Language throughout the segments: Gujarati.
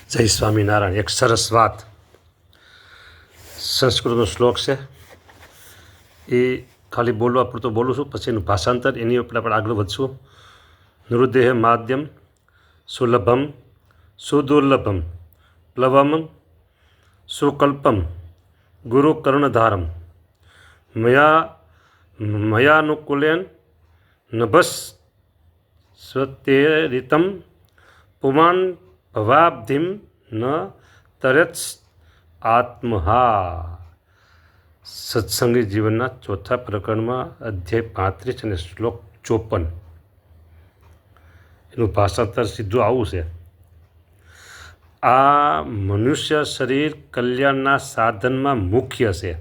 જય સ્વામિનારાયણ. એક સરસ વાત, સંસ્કૃતનો શ્લોક છે, એ ખાલી બોલવા પૂરતો બોલું છું, પછી એનું ભાષાંતર એની ઉપર આપણે આગળ વધશું. નૃદેહ માધ્યમ સુલભમ સુદુર્લભમ પ્લવમ સુકલ્પમ ગુરુ કર્ણધારમ મયાનુકૂલેન નભસ સ્વતેરિતમ પુમાન ભવાબ્ધિમ ન તરેત્સ આત્મહા. સત્સંગી જીવનના ચોથા પ્રકરણમાં અધ્યાય 35 અને શ્લોક 54. એનું ભાષાંતર સીધું આવું છે: આ મનુષ્ય શરીર કલ્યાણના સાધનમાં મુખ્ય છે.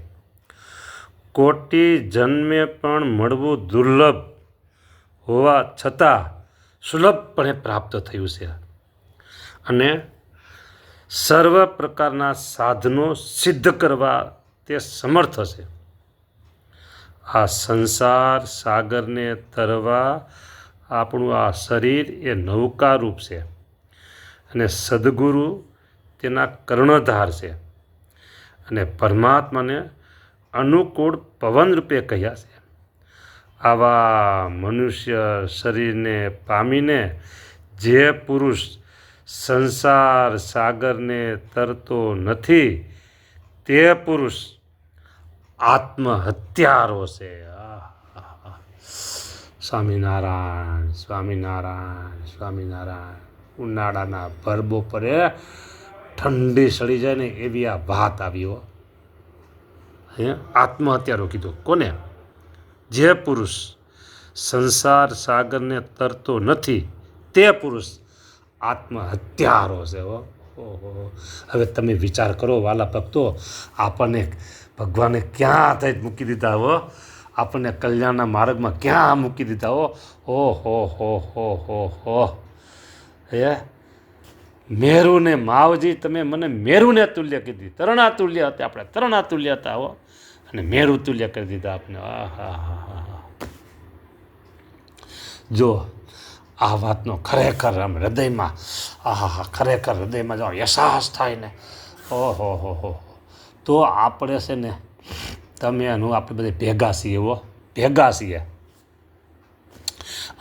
કોટી જન્મે પણ મળવું દુર્લભ હોવા છતાં સુલભપણે પ્રાપ્ત થયું છે અને સર્વ પ્રકારના સાધનો સિદ્ધ કરવા તે સમર્થ છે. આ સંસાર સાગરને તરવા આપણું આ શરીર એ નૌકારૂપ છે અને સદગુરુ તેના કર્ણધાર છે અને પરમાત્માને અનુકૂળ પવન રૂપે કહ્યા છે. આવા મનુષ્ય શરીરને પામીને જે પુરુષ સંસાર સાગરને તરતો નથી તે પુરુષ આત્મહત્યારો છે. સ્વામિનારાયણ સ્વામિનારાયણ સ્વામિનારાયણ. ઉનાળાના ભર બપોરે ઠંડી સડી જાય ને એવી આ વાત આવી હો. આત્મહત્યારો કીધું કોને? જે પુરુષ સંસાર સાગરને તરતો નથી તે પુરુષ આત્મહત્યારો છે. ઓહો, હવે તમે વિચાર કરો વાલા ભક્તો, આપણને ભગવાને ક્યાં થઈ મૂકી દીધા હો, આપણને કલ્યાણના માર્ગમાં ક્યાં મૂકી દીધા હો. હો મેરુને માવજી, તમે મને મેરુને તુલ્ય કીધી, તરણા તુલ્ય હતા આપણે, તરણા તુલ્ય હતા હો, અને મેરુ તુલ્ય કરી દીધા આપણે. જો આ વાતનો ખરેખર આમ હૃદયમાં ખરેખર હૃદયમાં જો અહેસાસ થાય ને, ઓહો, તો આપણે છે ને, તમે એનું આપણે બધે ભેગા છીએ હો, ભેગા છીએ.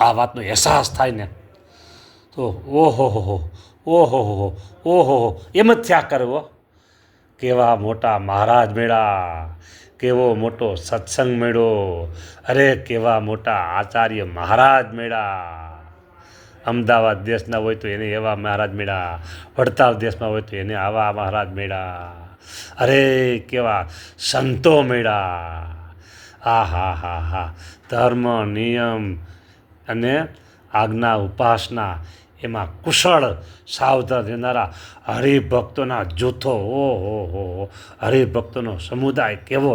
આ વાતનો અહેસાસ થાય ને તો ઓહો એમ જ થયા કરવો. કેવા મોટા મહારાજ મેળા, કેવો મોટો સત્સંગ મેળો, અરે કેવા મોટા આચાર્ય મહારાજ મેળા. અમદાવાદ દેશના હોય તો એને એવા મહારાજ મેળા, વડતાલ દેશમાં હોય તો એને આવા મહારાજ મેળા, અરે કેવા સંતો મેળા. હા ધર્મ નિયમ અને આજ્ઞા ઉપાસના એમાં કુશળ સાવધાન રહેનારા હરિભક્તોના જૂથો, ઓહો હરિભક્તોનો સમુદાય કેવો,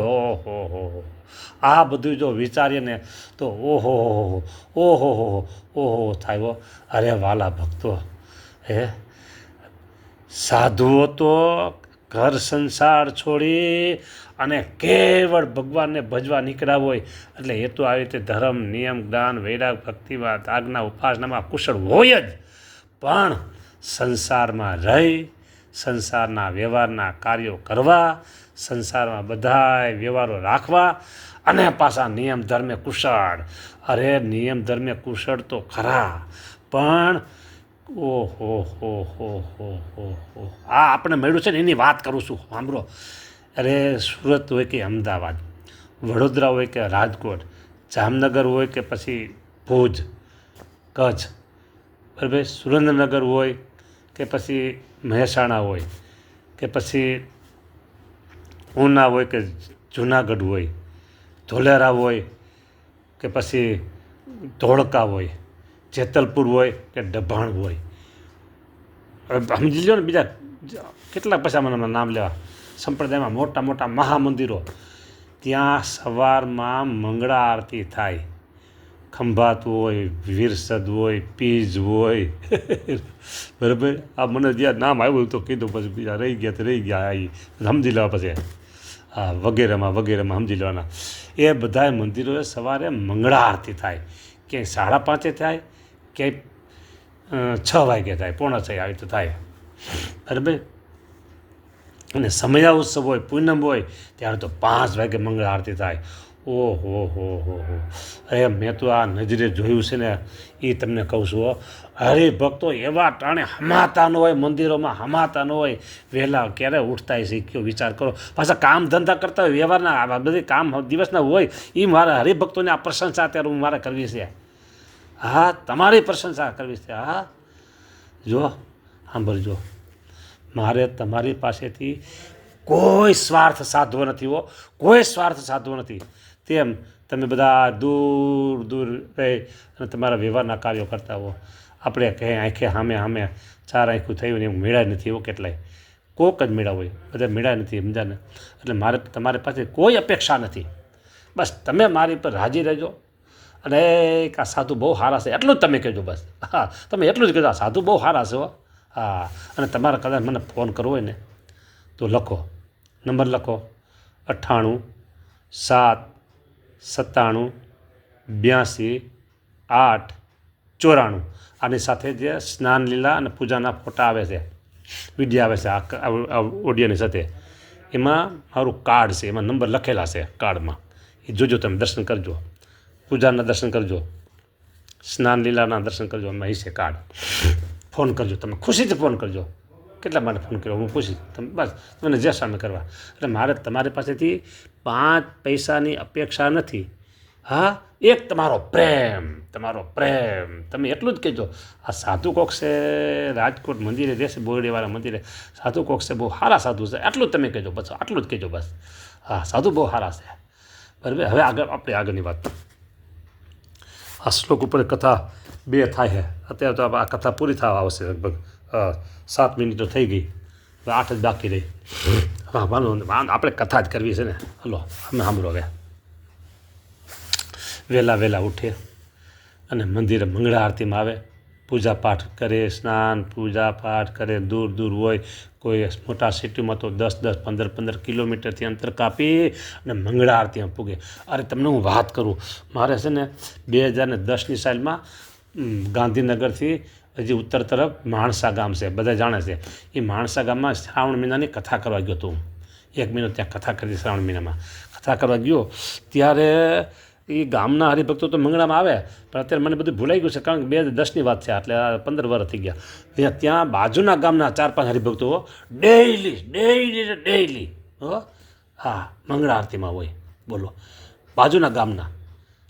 ઓહો. આ બધું જો વિચારીએ ને તો ઓહો થાય. અરે વાલા ભક્તો, સાધુઓ તો ઘર સંસાર છોડી અને કેવળ ભગવાનને ભજવા નીકળ્યા હોય એટલે એ તો આવી રીતે ધર્મ નિયમ જ્ઞાન વૈરાગ ભક્તિવાદ આજ્ઞા ઉપાસનામાં કુશળ હોય જ, પણ સંસારમાં રહી સંસારના વ્યવહારના કાર્યો કરવા, સંસારમાં બધાય વ્યવહારો રાખવા અને પાછા નિયમ ધર્મે કુશળ. અરે નિયમ ધર્મે કુશળ તો ખરા, પણ ઓહો આ આપણે મળ્યું છે ને એની વાત કરું છું, સાંભળો. અરે સુરત હોય કે અમદાવાદ, વડોદરા હોય કે રાજકોટ, જામનગર હોય કે પછી ભુજ કચ્છ, બરાબર, સુરેન્દ્રનગર હોય કે પછી મહેસાણા હોય કે પછી ઉના હોય કે જુનાગઢ હોય, ધોલેરા હોય કે પછી ધોળકા હોય, જેતલપુર હોય કે ડભાણ હોય. સમજી લો ને, બીજા કેટલા પછી મને નામ લેવા. સંપ્રદાયમાં મોટા મોટા મહામંદિરો, ત્યાં સવારમાં મંગળા આરતી થાય, ખંભાત હોય, વીરસદ હોય, પીજ હોય, બરાબર. આ મને જ્યાં નામ આવ્યું તો કીધું, પછી બીજા રહી ગયા એ સમજી લેવા. પછી વગેરેમાં સમજી લેવાના. એ બધાય મંદિરોએ સવારે મંગળા આરતી થાય, ક્યાંય 5:30 થાય, ક્યાંય 6 વાગે થાય, 5:45 આવી તો થાય. બરાબર. અને સમયા ઉત્સવ હોય, પૂનમ હોય ત્યારે તો 5 વાગે મંગળ આરતી થાય. ઓહો હો હો હો. અરે મેં તો આ નજરે જોયું છે ને, એ તમને કહું છું હો. હરિભક્તો એવા ટાણે હમાતા ન હોય, મંદિરોમાં હમાતા ન હોય, વહેલા ક્યારે ઉઠતા હશે કયો વિચાર કરો. પાછા કામ ધંધા કરતા હોય, વ્યવહારના આ બધી કામ દિવસના હોય, એ મારા હરિભક્તોને આ પ્રશંસા અત્યારે હું મારે કરવી છે. હા, તમારી પ્રશંસા કરવી છે. હા, જો સાંભળજો, મારે તમારી પાસેથી કોઈ સ્વાર્થ સાધવો નથી હો, કોઈ સ્વાર્થ સાધવો નથી. તેમ તમે બધા દૂર દૂર રહી અને તમારા વ્યવહારના કાર્યો કરતા હો. આપણે કંઈ આંખે સામે સામે 4 આંખું થયું ને એવું મેળા નથી એવું કેટલાય, કોક જ મેળા હોય, બધા મેળા નથી, સમજાને. એટલે મારે તમારી પાસે કોઈ અપેક્ષા નથી. બસ તમે મારી પર રાજી રહેજો અને આ સાધુ બહુ સારા છે એટલું જ તમે કહેજો. બસ હા, તમે એટલું જ કહેજો, આ સાધુ બહુ સારા છે હો. હા, અને તમારે કદાચ મને ફોન કરવો હોય ને તો લખો, નંબર લખો 98 7 97 82 8 94. આની સાથે જે સ્નાન લીલા અને પૂજાના ફોટા આવે છે, વિડીયો આવે છે આ ઓડિયોની સાથે, એમાં મારું કાર્ડ છે, એમાં નંબર લખેલા છે કાર્ડમાં. એ જોજો, તમે દર્શન કરજો, પૂજાના દર્શન કરજો, સ્નાન લીલાના દર્શન કરજો. એમાં એ છે કાર્ડ. ફોન કરજો, તમે ખુશીથી ફોન કરજો. કેટલા માટે ફોન કર્યો? હું ખુશી, તમે બસ તમને જે સામે કરવા. એટલે મારે તમારી પાસેથી 5 પૈસાની અપેક્ષા નથી. હા, એક તમારો પ્રેમ, તમારો પ્રેમ. તમે એટલું જ કહેજો, આ સાધુ કોક છે રાજકોટ મંદિરે રહેશે, બોરડીવાળા મંદિરે સાધુ કોક છે, બહુ સારા સાધુ છે, આટલું જ તમે કહેજો. બસ આટલું જ કહેજો બસ. હા, સાધુ બહુ સારા છે. બરાબર. હવે આપણે આગળની વાત. આ શ્લોક ઉપર કથા 2 થાય છે. અત્યારે તો આ કથા પૂરી થવા આવશે, લગભગ 7 મિનિટો થઈ ગઈ, 8 જ બાકી રહી. હા, આપણે કથા જ કરવી છે ને. હલો, અમે સાંભળો. હવે વહેલા ઉઠે અને મંદિરે મંગળા આરતીમાં આવે, પૂજા પાઠ કરે, સ્નાન પૂજા પાઠ કરે. દૂર હોય, કોઈ મોટા સિટીમાં તો 10 15 કિલોમીટરથી અંતર કાપી અને મંગળા આરતીમાં પૂગે. અરે તમને હું વાત કરું, મારે છે ને 2010ની સાલમાં ગાંધીનગરથી હજી ઉત્તર તરફ માણસા ગામ છે, બધા જાણે છે. એ માણસા ગામમાં શ્રાવણ મહિનાની કથા કરવા ગયો હતો હું. 1 મહિનો ત્યાં કથા કરી. શ્રાવણ મહિનામાં કથા કરવા ગયો ત્યારે એ ગામના હરિભક્તો તો મંગળામાં આવે, પણ અત્યારે મને બધું ભૂલાઈ ગયું છે, કારણ કે 2010ની વાત છે, એટલે 15 વર્ષ થઈ ગયા. ત્યાં બાજુના ગામના 4-5 હરિભક્તો ડેઈલી હો, હા, મંગળા આરતીમાં હોય. બોલો, બાજુના ગામના,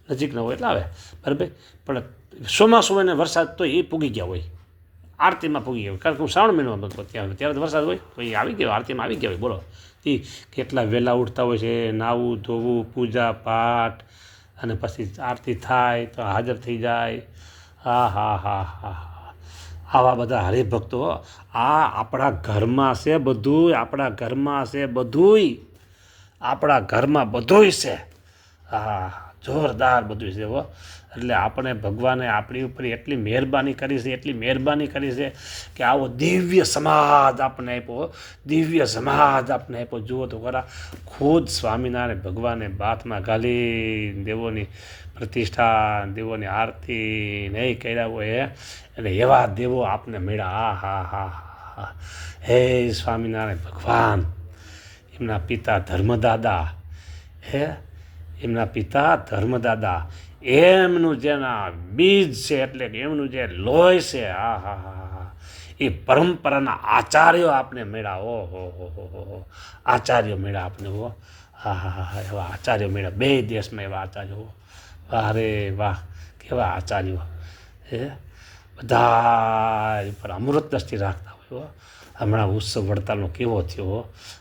નજીકના હોય એટલે આવે. બરાબર. પણ ચોમાસું હોય ને વરસાદ તો એ પૂગી ગયા હોય, આરતીમાં પૂગી ગયા હોય. કારણ કે હું શ્રાવણ મહિનામાં હતો ત્યારે તો વરસાદ હોય તો એ આવી ગયો, આરતીમાં આવી ગયા હોય. બોલો, એ કેટલા વહેલા ઉઠતા હોય છે, નાવું ધોવું, પૂજા પાઠ, અને પછી આરતી થાય તો હાજર થઈ જાય. હા. આવા બધા હરિભક્તો આ આપણા ઘરમાં છે બધું, આપણા ઘરમાં છે બધુંય, આપણા ઘરમાં બધુંય છે. હા, જોરદાર બધું છે હો. એટલે આપણે ભગવાને આપણી ઉપર એટલી મહેરબાની કરી છે, એટલી મહેરબાની કરી છે કે આવો દિવ્ય સમાજ આપણને આપ્યો, દિવ્ય સમાજ આપણને આપ્યો. જુઓ તો ખરા, ખુદ સ્વામિનારાયણ ભગવાને બાથમાં ઘાલી દેવોની પ્રતિષ્ઠા, દેવોની આરતી નહીં કર્યા હોય, એટલે એવા દેવો આપને મળ્યા. હા. હે સ્વામિનારાયણ ભગવાન, એમના પિતા ધર્મદાદા, એમના પિતા ધર્મદાદા, એમનું જેના બીજ છે, એટલે કે એમનું જે લોહી છે, હા, એ પરંપરાના આચાર્યો આપને મળ્યા. ઓહો, આચાર્યો મળ્યા આપને હો. હા, એવા આચાર્યો મળ્યા 2 દેશમાં, એવા આચાર્યો. વાહ રે વાહ, કેવા આચાર્યો. બધા ઉપર અમૃત દ્રષ્ટિ રાખતા હોય. હમણાં ઉત્સવ વડતાલનો કેવો થયો.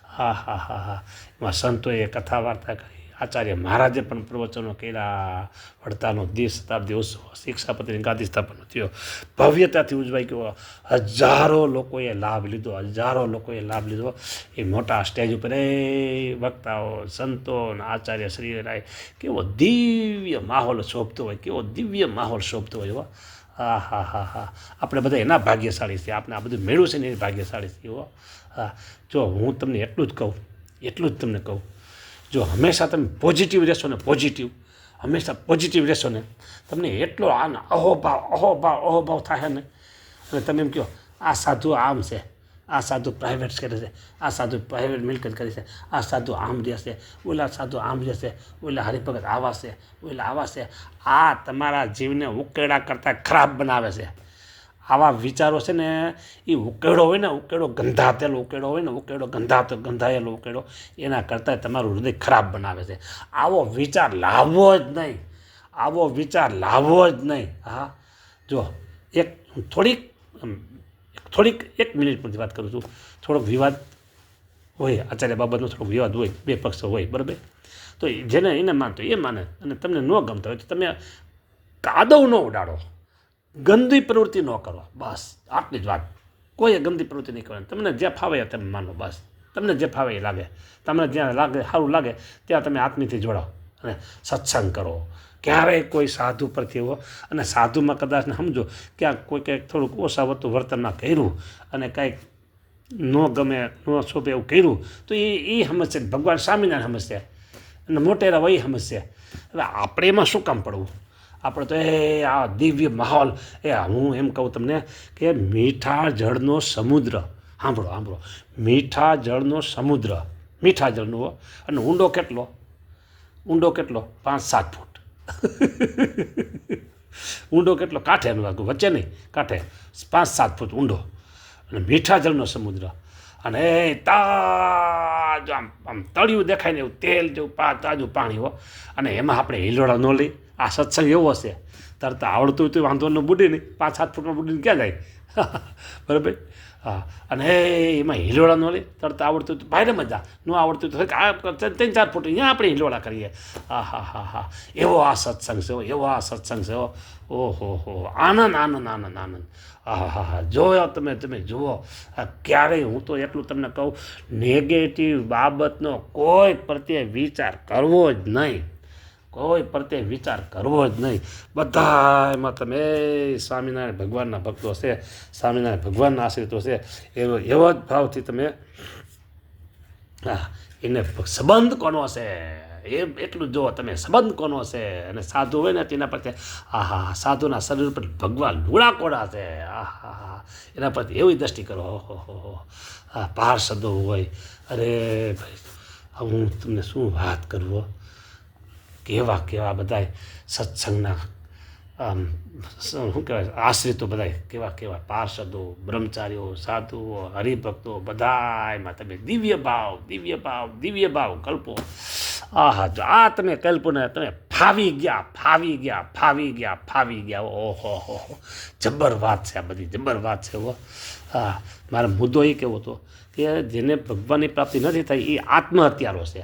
હા. એમાં સંતોએ કથા વાર્તા કરી, આચાર્ય મહારાજે પણ પ્રવચનો કર્યા. વડતાલનો 10 શતાબ્દી ઉત્સવ શિક્ષાપતિની ગાદી સ્થાપન થયો, ભવ્યતાથી ઉજવાઈ ગયો. હજારો લોકોએ લાભ લીધો. એ મોટા સ્ટેજ ઉપર વક્તાઓ, સંતો, આચાર્ય શ્રી રાય, કેવો દિવ્ય માહોલ શોભતો હોય. હા. આપણે બધા એના ભાગ્યશાળી છીએ. આપણે આ બધું મેળવ્યું છે ને એ ભાગ્યશાળી છીએ. હા, જો હું તમને એટલું જ તમને કહું, જો હંમેશા તમે પોઝિટિવ રહેશો ને, તમને એટલો અહોભાવ થાય ને. અને તમે એમ કહો આ સાધુ આમ છે, આ સાધુ પ્રાઇવેટ કરે છે, આ સાધુ પ્રાઇવેટ મિલકત કરે છે, આ સાધુ આમ રહેશે, ઓલા સાધુ આમ રહેશે, ઓલા હરિભગત આવા છે, ઓલા આવા છે. આ તમારા જીવને ઉકેડા કરતાં ખરાબ બનાવે છે. આવા વિચારો છે ને એ ઉકેડો હોય ને, ઉકેડો ગંધાતેલો ઉકેડો હોય ને, ઉકેડો ગંધાયેલો ઉકેડો એના કરતાં તમારું હૃદય ખરાબ બનાવે છે. આવો વિચાર લાવવો જ નહીં, આવો વિચાર લાવવો જ નહીં. હા, જો થોડીક 1 મિનિટ પછી વાત કરું છું. થોડોક વિવાદ હોય, આચાર્ય બાબતનો થોડોક વિવાદ હોય, બે પક્ષ હોય, બરાબર. તો જેને એને માનતો એ માને, અને તમને ન ગમતો હોય તો તમે કાદવ ન ઉડાડો, ગંદી પ્રવૃત્તિ ન કરો, બસ આટલી જ વાત. કોઈએ ગંદી પ્રવૃત્તિ નહીં કરવાની. તમને જે ફાવે તમે માનો, બસ તમને જે ફાવે એ લાગે, તમને જ્યાં લાગે સારું લાગે ત્યાં તમે આત્મીથી જોડાઓ અને સત્સંગ કરો. ક્યારેય કોઈ સાધુ પરથી એવો, અને સાધુમાં કદાચ ને સમજો ક્યાંક કોઈ કંઈક થોડુંક ઓછાવતું વર્તનમાં કર્યું અને કંઈક ન ગમે ન શોભે એવું કર્યું તો એ સમજશે, ભગવાન સ્વામિનારાયણ સમજશે અને મોટેરા વહી સમજશે. હવે આપણે એમાં શું કામ પડવું? આપણે તો આ દિવ્ય માહોલ, હું એમ કહું તમને કે મીઠા જળનો સમુદ્ર, સાંભળો, મીઠા જળનો સમુદ્ર, મીઠા જળનો, અને ઊંડો કેટલો? 5-7 ફૂટ. ઊંડો કેટલો? કાંઠે વચ્ચે નહીં, કાંઠે 5-7 ફૂટ ઊંડો, અને મીઠા જળનો સમુદ્ર. અને તાજ આમ તળિયું દેખાય ને એવું તેલ જેવું તાજું પાણી હો. અને એમાં આપણે હિલોડા ન લઈ. આ સત્સંગ એવો હશે, તરત આવડતું હોય તો વાંધો ન બુડી નહીં, 5-7 ફૂટમાં બુડીને ક્યાં જાય? બરાબર. હા, અને એમાં હિલોડા ન લે, તરત આવડતું હોય તો ભાઈને મજા, ન આવડતું હોય તો 3-4 ફૂટ અહીંયા આપણે હિલોડા કરીએ. હા, એવો આ સત્સંગ છે, એવો આ સત્સંગ છે. ઓહો, આનંદ. હા, જોયો તમે જુઓ. ક્યારેય હું તો એટલું તમને કહું, નેગેટિવ બાબતનો કોઈ પ્રત્યે વિચાર કરવો જ નહીં, કોઈ પ્રત્યે વિચાર કરવો જ નહીં. બધા એમાં તમે સ્વામિનારાયણ ભગવાનના ભક્તો છે, સ્વામિનારાયણ ભગવાનના આશ્રિતો છે, એવા જ ભાવથી તમે એને સંબંધ કોનો છે એ એટલું જુઓ તમે, સંબંધ કોનો છે. અને સાધુ હોય ને તેના પરથી સાધુના શરીર પર ભગવાન લુડા કોડા છે. એના પરથી એવી દ્રષ્ટિ કરો. પાર્ષદો હોય, અરે ભાઈ હું તમને શું વાત કરું, કેવા બધા સત્સંગના શું કહેવાય આશ્રિતો, બધા કેવા પાર્ષદો, બ્રહ્મચારીઓ, સાધુઓ, હરિભક્તો, બધા એમાં તમે દિવ્ય ભાવ કલ્પો. જો આ તમે કલ્પો ને તમે ફાવી ગયા. ઓહો, જબર વાત છે, આ બધી જબર વાત છે. મારો મુદ્દો એ કેવો હતો કે જેને ભગવાનની પ્રાપ્તિ નથી થઈ એ આત્મહત્યારો છે.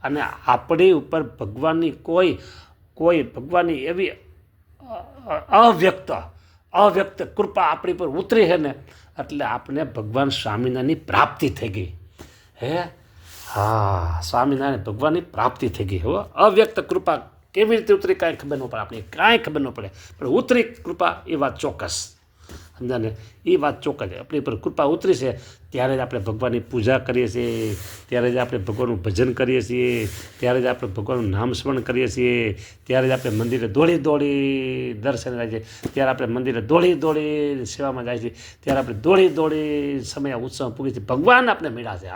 અને આપણી ઉપર ભગવાનની કોઈ ભગવાનની એવી અવ્યક્ત કૃપા આપણી પર ઉતરી છે ને, એટલે આપણે ભગવાન સ્વામિનારાયણની પ્રાપ્તિ થઈ ગઈ. સ્વામિનારાયણ ભગવાનની પ્રાપ્તિ થઈ ગઈ. અવ્યક્ત કૃપા કેવી રીતે ઉતરી કાંઈ ખબર ન પડે, આપણે કાંઈ ખબર ન પડે, પણ ઉતરી કૃપા એ વાત ચોક્કસ. સમજાને? એ વાત ચોક્કસ આપણી પર કૃપા ઉતરી છે ત્યારે જ આપણે ભગવાનની પૂજા કરીએ છીએ, ત્યારે જ આપણે ભગવાનનું ભજન કરીએ છીએ, ત્યારે જ આપણે ભગવાનનું નામ સ્મરણ કરીએ છીએ, ત્યારે જ આપણે મંદિરે દોડી દર્શન જાય છે, ત્યારે આપણે મંદિરે દોડી સેવામાં જાય છે, ત્યારે આપણે દોડી સમય ઉત્સવ પૂરી છે. ભગવાન આપણે મળ્યા છે.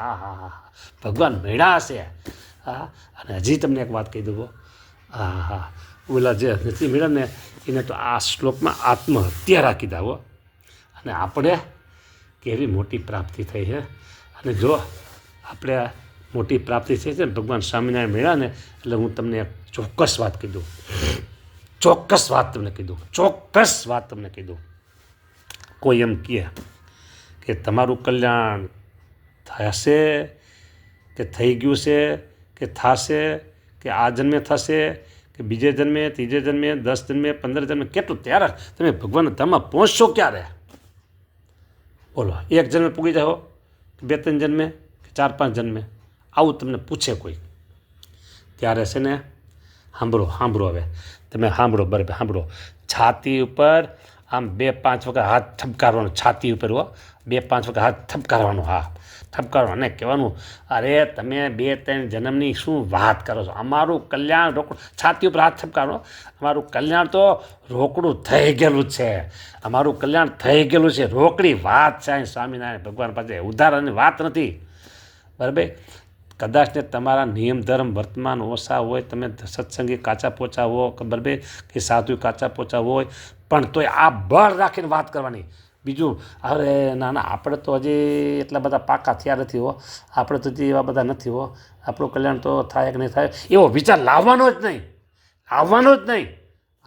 ભગવાન મળ્યા છે. અને હજી તમને એક વાત કહી દઉં. ઓલા જે નથી મળ્યા ને એને તો આ શ્લોકમાં આત્મહત્યા રાખી દો. અને આપણે કેવી મોટી પ્રાપ્તિ થઈ છે. અને જો આપણે મોટી પ્રાપ્તિ થઈ છે ને ભગવાન સ્વામિનારાયણ મળ્યા ને, એટલે હું તમને એક ચોક્કસ વાત કીધું, કોઈ એમ કહે કે તમારું કલ્યાણ થશે કે થઈ ગયું છે કે થશે કે આ જન્મે થશે કે બીજે જન્મે, ત્રીજે જન્મે, 10 જન્મે, 15 જન્મે, કેટલું ત્યારે તમે ભગવાનના ધામમાં પહોંચશો ક્યારે? બોલો, 1 જન્મે પૂગી જાઓ કે 2-3 જન્મે કે 4-5 જન્મે? આવું તમને પૂછે કોઈ ત્યારે છે ને સાંભળો. હવે તમે સાંભળો, બરાબર સાંભળો. છાતી ઉપર આમ 2-5 વખત હાથ ઠપકારવાનો છાતી ઉપર હો, 2-5 વખત હાથ ઠપકારવાનો, હા ઠપકારવાનો અને કહેવાનું અરે તમે 2-3 જન્મની શું વાત કરો છો, અમારું કલ્યાણ રોકડું, છાતી ઉપર હાથ ઠપકારવાનો, અમારું કલ્યાણ તો રોકડું થઈ ગયેલું છે, અમારું કલ્યાણ થઈ ગયેલું છે, રોકડી વાત છે અહીં સ્વામિનારાયણ ભગવાન પાસે, ઉદાહરણની વાત નથી, બરાબર. કદાચ ને તમારા નિયમ ધર્મ વર્તમાન ઓછા હોય, તમે સત્સંગી કાચા પોચા હો, બરાબર, કે સાધુ કાચા પોચા હોય, પણ તોય આ બળ રાખીને વાત કરવાની. બીજું અરે ના ના આપણે તો હજી એટલા બધા પાકા થયા નથી હો, આપણે તો હજી એવા બધા નથી હો, આપણું કલ્યાણ તો થાય કે નહીં થાય એવો વિચાર લાવવાનો જ નહીં, લાવવાનો જ નહીં.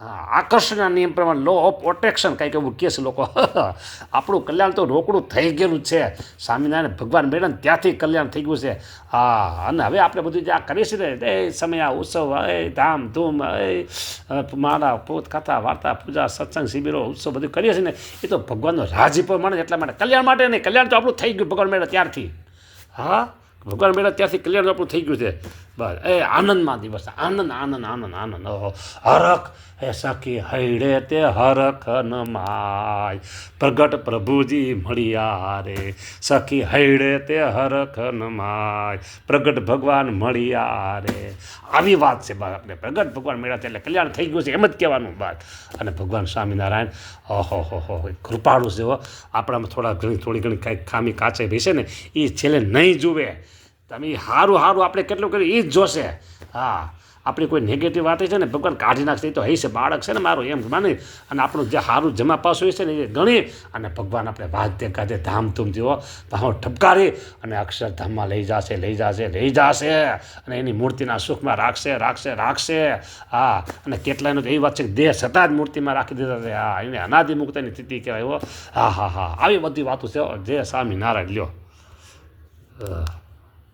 હા, આકર્ષણના નિયમ પ્રમાણે લો ઓફ અટ્રેક્શન કંઈક એવું કહે છે લોકો. આપણું કલ્યાણ તો રોકડું થઈ ગયેલું છે, સ્વામિનારાયણ ભગવાન મેળે ને ત્યાંથી કલ્યાણ થઈ ગયું છે. હા, અને હવે આપણે બધું જે આ કરીએ છીએ ને એ સમય આ ઉત્સવ, એ ધામ ધૂમ, એ માળા પોત કથા વાર્તા પૂજા સત્સંગ શિબિરો ઉત્સવ બધું કરીએ છીએ ને એ તો ભગવાનનો રાજીપો મળે એટલા માટે, કલ્યાણ માટે નહીં. કલ્યાણ તો આપણું થઈ ગયું ભગવાન મેળે ત્યારથી. હા, ભગવાન મેળા ત્યાંથી કલ્યાણ આપણું થઈ ગયું છે. બસ એ આનંદમાં દિવસ, આનંદ આનંદ આનંદ આનંદ. ઓહો, હરખ એ સખી હૈડે તે હરખ ન માય, પ્રગટ પ્રભુજી મળ્યા રે, સખી હૈડે તે હરખ ન માય, પ્રગટ ભગવાન મળ્યા રે. આવી વાત છે બસ, આપણે પ્રગટ ભગવાન મળ્યા છે એટલે કલ્યાણ થઈ ગયું છે એમ જ કહેવાનું વાત. અને ભગવાન સ્વામિનારાયણ ઓહો હો કૃપાળુ છે હો, આપણામાં થોડી ઘણી કાંઈક ખામી કાચે બેસે ને એ છેલ્લે નહીં જુએ. તમે સારું આપણે કેટલું કરીએ એ જ જોશે. હા, આપણી કોઈ નેગેટિવ વાત છે ને ભગવાન કાઢી નાખશે, એ તો હઈ છે બાળક છે ને મારું એમ માની, અને આપણું જે સારું જમા પાસું છે ને એ ગણી અને ભગવાન આપણે વાજતે ગાજે ધામધૂમથી હો ભાવ ઠપકારી અને અક્ષરધામમાં લઈ જશે અને એની મૂર્તિના સુખમાં રાખશે. હા, અને કેટલાયનો તો એવી વાત છે કે દેહ છતાં જ મૂર્તિમાં રાખી દીધા છે. હા, એને અનાદિ મુક્તની સ્થિતિ કહેવાય હો. હા, આવી બધી વાતો છે જય સ્વામિનારાયણ લ્યો.